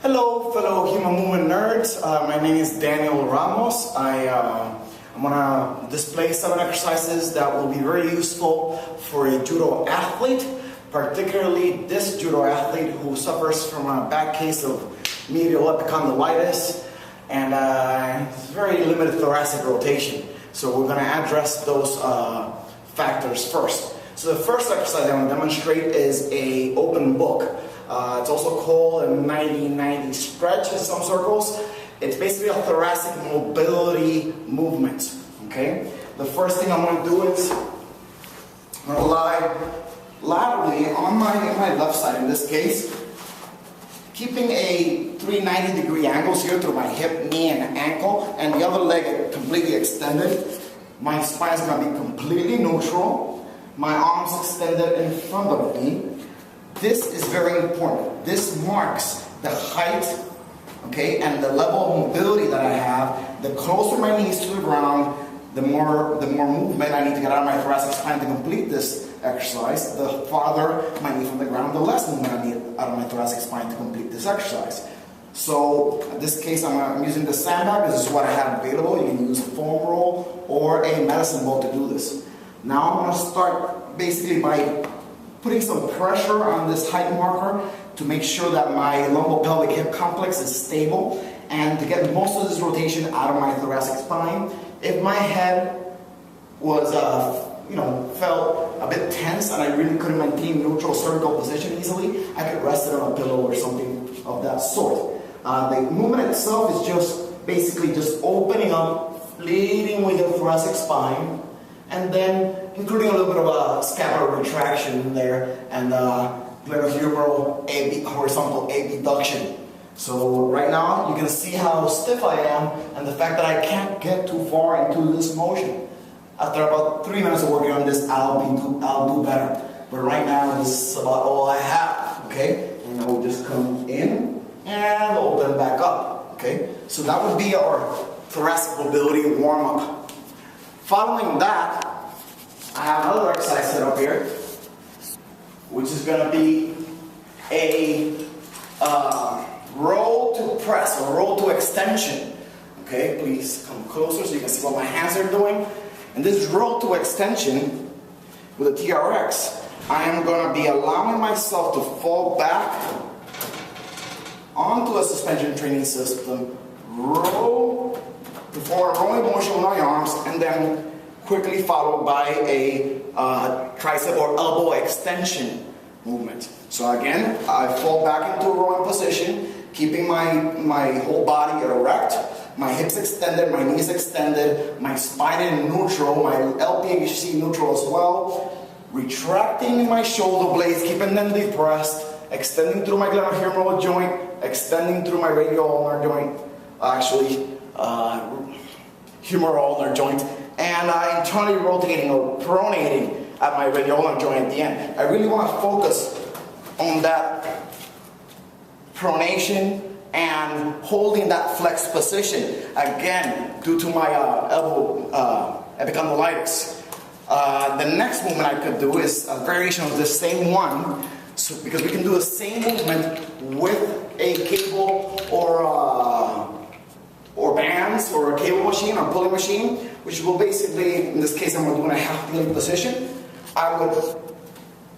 Hello, fellow human movement nerds. My name is Daniel Ramos. I'm going to display 7 exercises that will be very useful for a judo athlete, particularly this judo athlete who suffers from a bad case of medial epicondylitis and very limited thoracic rotation. So we're going to address those factors first. So the first exercise I'm going to demonstrate is an open book. It's also called a 90-90 stretch in some circles. It's basically a thoracic mobility movement. Okay? The first thing I'm going to do is I'm going to lie laterally on my left side in this case, keeping a 390-degree angles here through my hip, knee, and ankle, and the other leg completely extended. My spine is going to be completely neutral. My arms extended in front of me. This is very important. This marks the height, okay, and the level of mobility that I have. The closer my knees to the ground, the more movement I need to get out of my thoracic spine to complete this exercise. The farther my knee from the ground, the less movement I need out of my thoracic spine to complete this exercise. So in this case, I'm using the sandbag. This is what I have available. You can use a foam roll or a medicine ball to do this. Now I'm going to start basically by putting some pressure on this height marker to make sure that my lumbopelvic hip complex is stable and to get most of this rotation out of my thoracic spine. If my head was, felt a bit tense and I really couldn't maintain neutral cervical position easily, I could rest it on a pillow or something of that sort. The movement itself is just basically just opening up, leading with the thoracic spine, and then including a little bit of a scapular retraction in there and glenohumeral horizontal abduction. So right now you can see how stiff I am and the fact that I can't get too far into this motion. After about 3 minutes of working on this, I'll do better. But right now this is about all I have. Okay, and I'll just come in and open back up. Okay, so that would be our thoracic mobility warm up. Following that, I have another exercise set up here, which is going to be a roll to press or roll to extension. Okay, please come closer so you can see what my hands are doing. And this roll to extension with a TRX, I am going to be allowing myself to fall back onto a suspension training system, roll, perform a rolling motion with my arms, and then quickly followed by a tricep or elbow extension movement. So again, I fall back into a rolling position, keeping my whole body erect, my hips extended, my knees extended, my spine in neutral, my LPHC neutral as well, retracting my shoulder blades, keeping them depressed, extending through my glenohumeral joint, extending through my radial ulnar joint, humeral ulnar joint, and internally rotating or pronating at my radial ulnar joint at the end. I really want to focus on that pronation and holding that flexed position, again, due to my elbow epicondylitis. The next movement I could do is a variation of the same one, because we can do the same movement with a cable or bands or a cable machine or pulling machine, which will basically, in this case I'm doing a half kneeling position. I would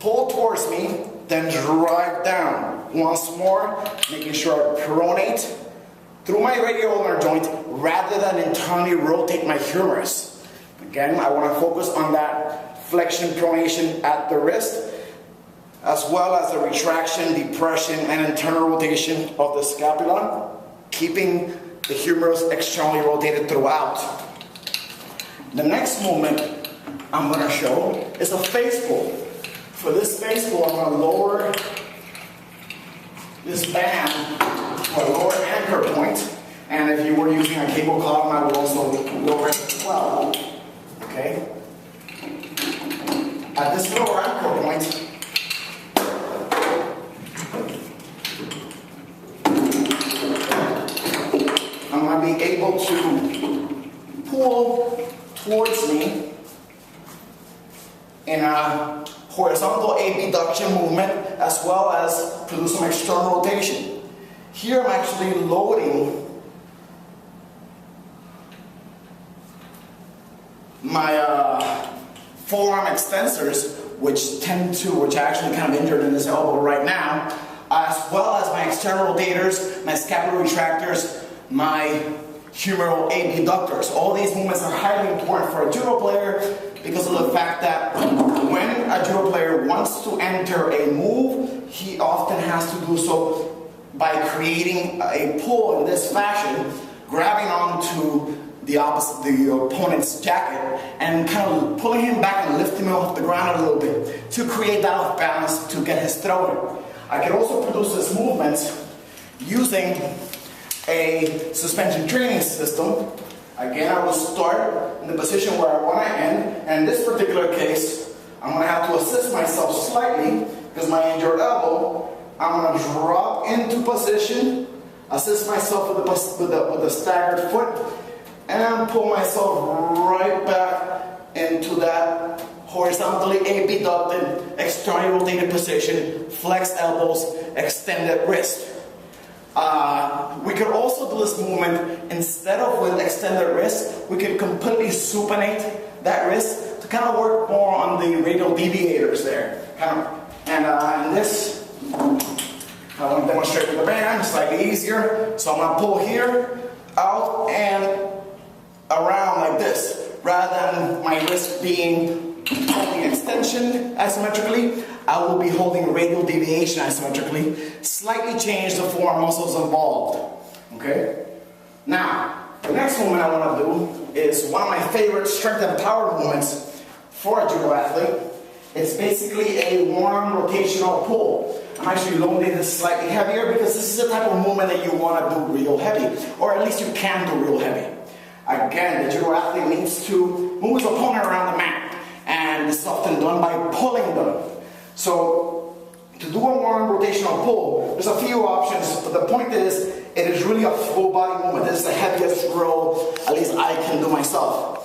pull towards me, then drive down. Once more, making sure I pronate through my radial ulnar joint rather than internally rotate my humerus. Again, I want to focus on that flexion pronation at the wrist, as well as the retraction, depression, and internal rotation of the scapula, keeping the humerus externally rotated throughout. The next movement I'm going to show is a face pull. For this face pull, I'm going to lower this band to a lower anchor point, and if you were using a cable column, I would also lower it as well. Okay? At this lower anchor point, I'm going to be able to pull towards me in a horizontal abduction movement, as well as produce some external rotation. Here I'm actually loading my forearm extensors, which I actually kind of injured in this elbow right now, as well as my external rotators, my scapular retractors, my humeral abductors. All these movements are highly important for a judo player because of the fact that when a judo player wants to enter a move, he often has to do so by creating a pull in this fashion, grabbing onto the opponent's jacket and kind of pulling him back and lifting him off the ground a little bit to create that off balance to get his throw in. I can also produce this movement using a suspension training system. Again, I will start in the position where I want to end, and in this particular case, I'm going to have to assist myself slightly because my injured elbow. I'm going to drop into position, assist myself with the staggered foot, and pull myself right back into that horizontally abducted, externally rotated position, flexed elbows, extended wrist. We could also do this movement instead of with extended wrist. We could completely supinate that wrist to kind of work more on the radial deviators there. In this, I want to demonstrate with the band, slightly easier. So I'm going to pull here, out, and around like this, rather than my wrist being holding extension asymmetrically. I will be holding radial deviation asymmetrically. Slightly change the forearm muscles involved. Okay? Now, the next movement I want to do is one of my favorite strength and power movements for a judo athlete. It's basically a warm rotational pull. I'm actually loading this slightly heavier because this is the type of movement that you want to do real heavy, or at least you can do real heavy. Again, the judo athlete needs to move his opponent around the mat, and this is often done by pulling them. So, to do a warm rotational pull, there's a few options, but the point is, it is really a full body movement. This is the heaviest row, at least I can do myself.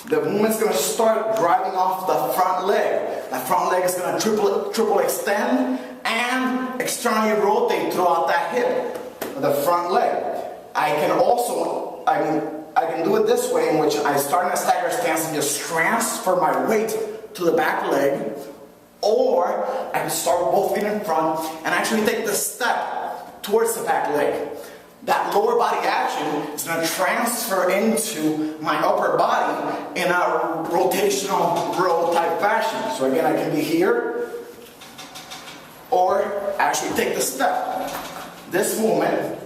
The movement's going to start driving off the front leg. The front leg is going to triple extend and externally rotate throughout that hip, the front leg. I can do it this way, in which I start in a stagger stance and just transfer my weight to the back leg, or I can start with both feet in front and actually take the step towards the back leg. That lower body action is going to transfer into my upper body in a rotational row type fashion. So again, I can be here, or actually take the step. This movement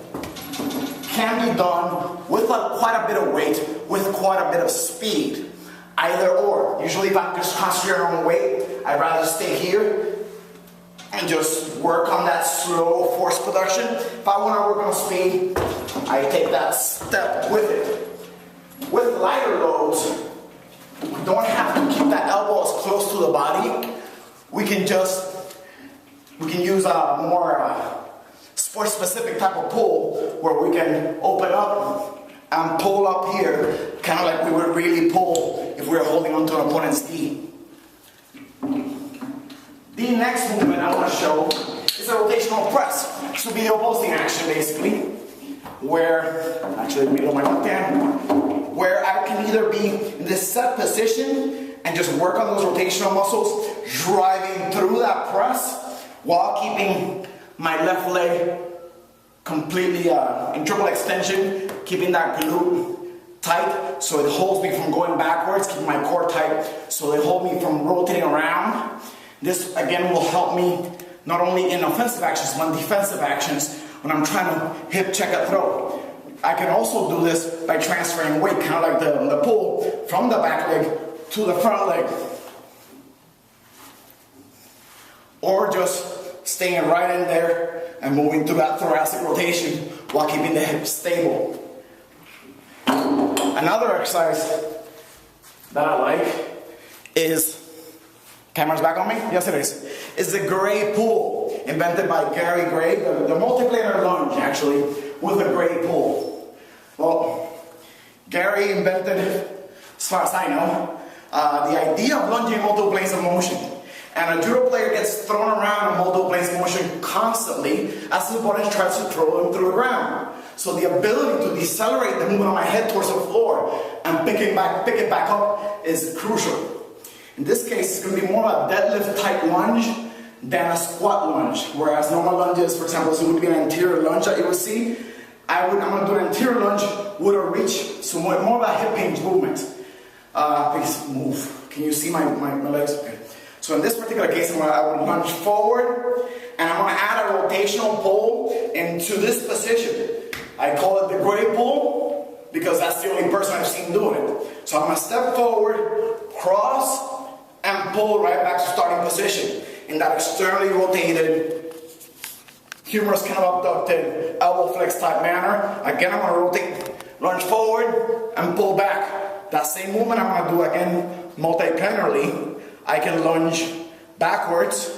can be done with quite a bit of weight, with quite a bit of speed. Either or. Usually if I'm just concentrating on weight, I'd rather stay here and just work on that slow force production. If I want to work on speed, I take that step with it. With lighter loads, we don't have to keep that elbow as close to the body. We can use a more sport-specific type of pull where we can open up and pull up here, kind of like we would really pull if we were holding onto an opponent's knee. The next movement I want to show is a rotational press. This will be the opposing action basically, where, actually let me lower my left hand, where I can either be in this set position and just work on those rotational muscles, driving through that press while keeping my left leg completely in triple extension, keeping that glute tight so it holds me from going backwards, keeping my core tight so they hold me from rotating around. This again will help me not only in offensive actions but in defensive actions when I'm trying to hip check a throw. I can also do this by transferring weight, kind of like the pull from the back leg to the front leg. Or just staying right in there and moving through that thoracic rotation while keeping the hips stable. Another exercise that I like is, camera's back on me? Yes it is the Gray pull, invented by Gary Gray, the multiplanar lunge actually, with a Gray pull. Well, Gary invented, as far as I know, the idea of lunging multiple planes of motion. And a judo player gets thrown around in multiple planes of motion constantly as his opponent tries to throw him through the ground. So the ability to decelerate the movement of my head towards the floor and pick it back up is crucial. In this case, it's going to be more of a deadlift type lunge than a squat lunge. Whereas normal lunges, for example, so it would be an anterior lunge that you would see. I'm going to do an anterior lunge with a reach, so more of a hip hinge movement. Please move. Can you see my legs? Okay. So in this particular case, I would lunge forward, and I'm going to add a rotational pull into this position. I call it the gray pull because that's the only person I've seen doing it. So I'm going to step forward, cross, and pull right back to starting position in that externally rotated, humerus kind of abducted, elbow flex type manner. Again, I'm going to rotate, lunge forward, and pull back. That same movement I'm going to do again multiplanarly. I can lunge backwards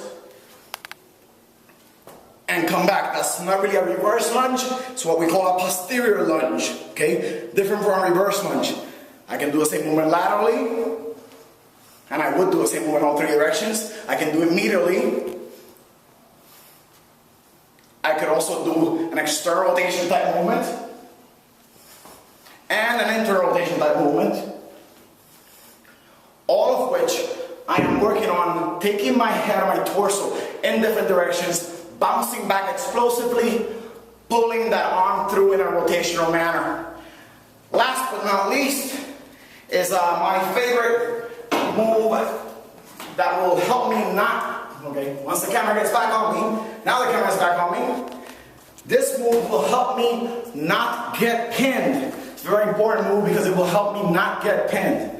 and come back. That's not really a reverse lunge. It's what we call a posterior lunge. Okay, different from a reverse lunge. I can do the same movement laterally, and I would do the same movement in all three directions. I can do it medially. I could also do an external rotation type movement and an internal rotation type movement. All of which I am working on taking my head and my torso in different directions, bouncing back explosively, pulling that arm through in a rotational manner. Last but not least is my favorite move that will help me not, okay, once the camera gets back on me, now the camera's back on me, this move will help me not get pinned. It's a very important move because it will help me not get pinned.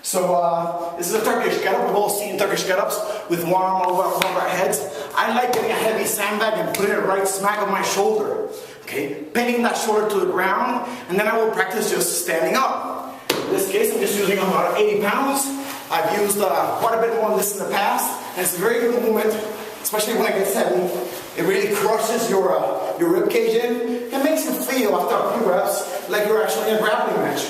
So this is a Turkish get-up. We've all seen Turkish get-ups with one arm over our heads. I like getting a heavy sandbag and putting it right smack on my shoulder. Okay, pinning that shoulder to the ground, and then I will practice just standing up. In this case, I'm just using about 80 pounds. I've used quite a bit more than this in the past, and it's a very good movement, especially when it gets heavy. It really crushes your rib cage in. It makes you feel after a few reps like you're actually in a grappling match.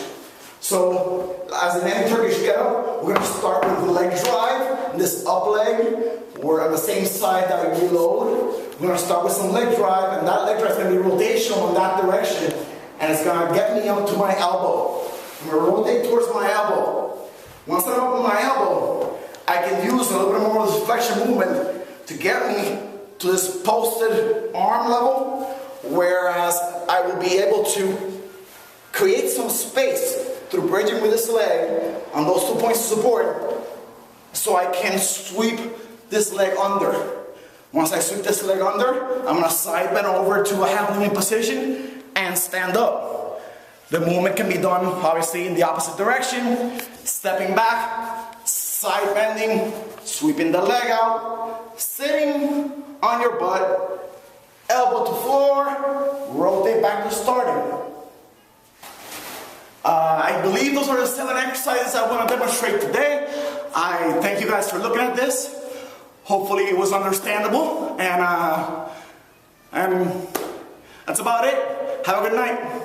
So, as in any Turkish get-up, we're going to start with the leg drive, and this up leg. We're on the same side that we reload. We're going to start with some leg drive, and that leg drive is going to be rotational in that direction, and it's going to get me up to my elbow. I'm going to rotate towards my elbow. Once I'm up to my elbow, I can use a little bit more of this flexion movement to get me to this posted arm level, whereas I will be able to create some space through bridging with this leg on those 2 points of support, so I can sweep this leg under. Once I sweep this leg under, I'm going to side bend over to a half limit position and stand up. The movement can be done obviously in the opposite direction, stepping back, side bending, sweeping the leg out, sitting on your butt, elbow to floor, rotate back to starting. I believe those are the 7 exercises I want to demonstrate today. I thank you guys for looking at this. Hopefully it was understandable, and that's about it. Have a good night.